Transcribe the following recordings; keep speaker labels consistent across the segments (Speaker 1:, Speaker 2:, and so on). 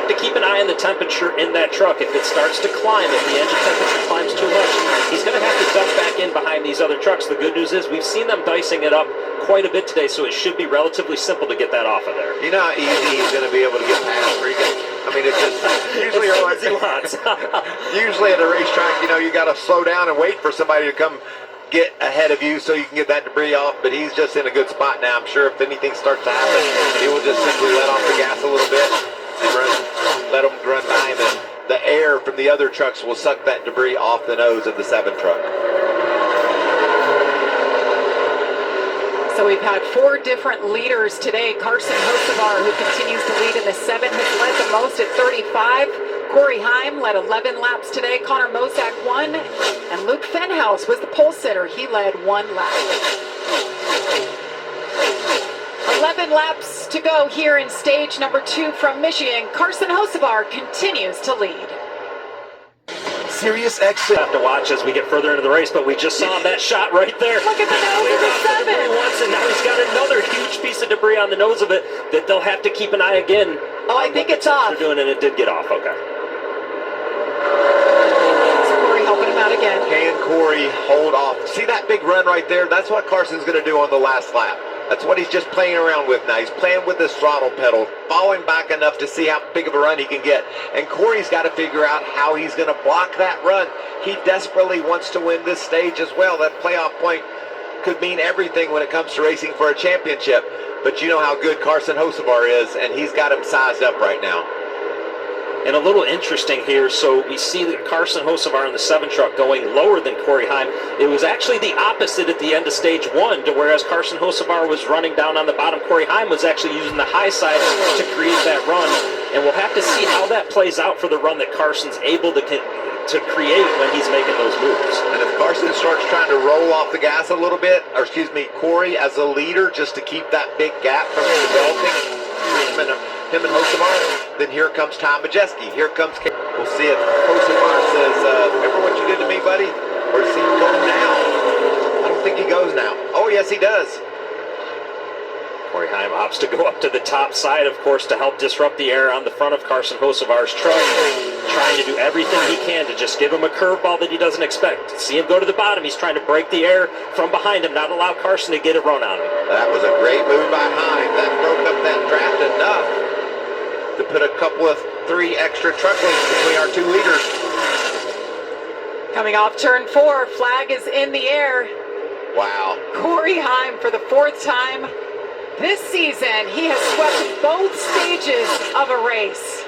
Speaker 1: have to keep an eye on the temperature in that truck. If it starts to climb, if the engine temperature climbs too much, he's going to have to duck back in behind these other trucks. The good news is we've seen them dicing it up quite a bit today, so it should be relatively simple to get that off of there.
Speaker 2: You know how easy he's going to be able to get past Regan? I mean, it's just usually usually at a racetrack, you know, you got to slow down and wait for somebody to come get ahead of you so you can get that debris off, but he's just in a good spot now. I'm sure if anything starts to happen, he will just simply let off the gas a little bit and let them run by him, and the air from the other trucks will suck that debris off the nose of the 7 truck.
Speaker 3: So we've had 4 different leaders today. Carson Hocevar, who continues to lead in the 7, has led the most at 35. Corey Heim led 11 laps today. Connor Mosak 1. And Luke Fenhouse was the pole sitter. He led 1 lap. 11 laps to go here in stage number 2 from Michigan. Carson Hocevar continues to lead.
Speaker 2: Serious exit.
Speaker 1: Have to watch as we get further into the race, but we just saw that shot right there.
Speaker 3: Look at the nose of the 7.
Speaker 1: Once, and now he's got another huge piece of debris on the nose of it that they'll have to keep an eye again.
Speaker 3: Oh, I think it's off.
Speaker 1: They're doing, and it did get off. Okay.
Speaker 3: So Corey helping him out again.
Speaker 2: Can Corey hold off? See that big run right there? That's what Carson's going to do on the last lap. That's what he's just playing around with now. He's playing with this throttle pedal, falling back enough to see how big of a run he can get. And Corey's got to figure out how he's going to block that run. He desperately wants to win this stage as well. That playoff point could mean everything when it comes to racing for a championship. But you know how good Carson Hocevar is, and he's got him sized up right now.
Speaker 1: And a little interesting here, so we see that Carson Hocevar in the 7 truck going lower than Corey Heim. It was actually the opposite at the end of stage 1, to whereas Carson Hocevar was running down on the bottom, Corey Heim was actually using the high side to create that run. And we'll have to see how that plays out for the run that Carson's able to create when he's making those moves.
Speaker 2: And if Carson starts trying to roll off the gas a little bit, or excuse me, Corey as a leader, just to keep that big gap from developing, him and Hocevar, then here comes Tom Majeski. Here comes we'll see if Hocevar says, remember what you did to me, buddy? Or does he go now? I don't think he goes now. Oh, yes, he does.
Speaker 1: Corey Heim opts to go up to the top side, of course, to help disrupt the air on the front of Carson Hocevar's truck, trying to do everything he can to just give him a curveball that he doesn't expect. See him go to the bottom. He's trying to break the air from behind him, not allow Carson to get a run on him.
Speaker 2: That was a great move by Heim. That broke up that draft enough to put a couple of 3 extra truck lengths between our 2 leaders.
Speaker 3: Coming off turn 4, flag is in the air.
Speaker 2: Wow.
Speaker 3: Corey Heim for the 4th time this season. He has swept both stages of a race.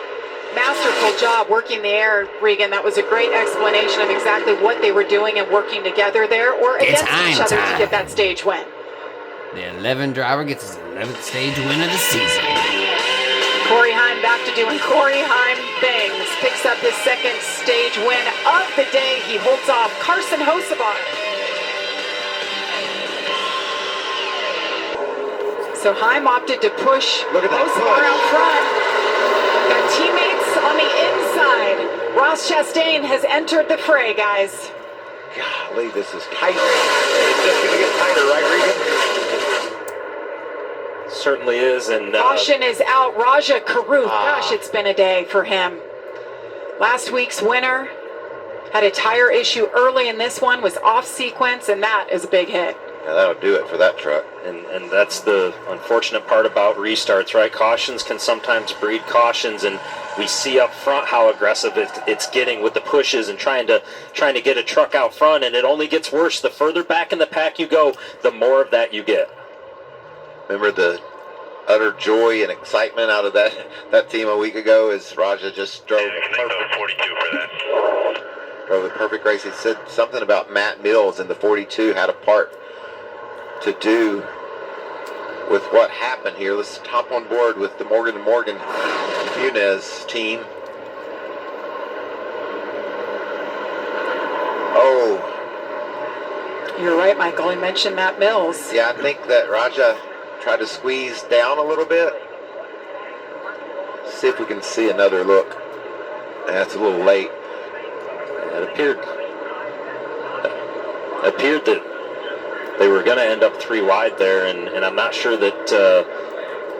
Speaker 3: Masterful job working the air, Regan. That was a great explanation of exactly what they were doing and working together there, or against each other to get that stage win.
Speaker 4: The 11 driver gets his 11th stage win of the season.
Speaker 3: Corey Heim back to doing Corey Heim things. Picks up his 2nd stage win of the day. He holds off Carson Hocevar. So Heim opted to push Hocevar out front. Got teammates on the inside. Ross Chastain has entered the fray, guys.
Speaker 2: Golly, this is tight. It's just going to get tighter, right, Regan?
Speaker 1: Certainly is. And
Speaker 3: caution is out. Raja Karuth. Gosh, it's been a day for him. Last week's winner had a tire issue early in this one, was off sequence, and that is a big hit.
Speaker 2: Yeah, that'll do it for that truck.
Speaker 1: And that's the unfortunate part about restarts, right? Cautions can sometimes breed cautions, and we see up front how aggressive it's getting with the pushes and trying to get a truck out front, and it only gets worse. The further back in the pack you go, the more of that you get.
Speaker 2: Remember the utter joy and excitement out of that team a week ago as Raja just drove the perfect
Speaker 5: 42 for that.
Speaker 2: Drove the perfect race. He said something about Matt Mills in the 42 had a part to do with what happened here. Let's hop on board with the Morgan & Morgan Funes team. Oh.
Speaker 3: You're right, Michael. I mentioned Matt Mills.
Speaker 2: Yeah, I think that Raja tried to squeeze down a little bit. See if we can see another look. That's a little late.
Speaker 1: It appeared that they were going to end up 3 wide there, and I'm not sure that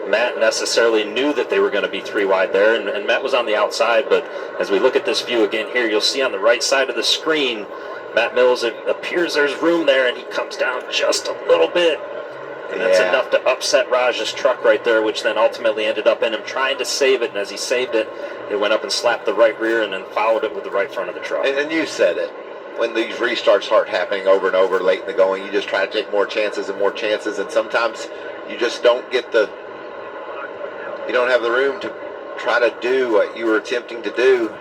Speaker 1: Matt necessarily knew that they were going to be 3 wide there, and Matt was on the outside. But as we look at this view again here, you'll see on the right side of the screen, Matt Mills, it appears there's room there, and he comes down just a little bit. And that's enough to upset Raj's truck right there, which then ultimately ended up in him trying to save it. And as he saved it, it went up and slapped the right rear and then followed it with the right front of the truck.
Speaker 2: And you said it. When these restarts start happening over and over late in the going, you just try to take more chances and more chances. And sometimes you just don't get you don't have the room to try to do what you were attempting to do.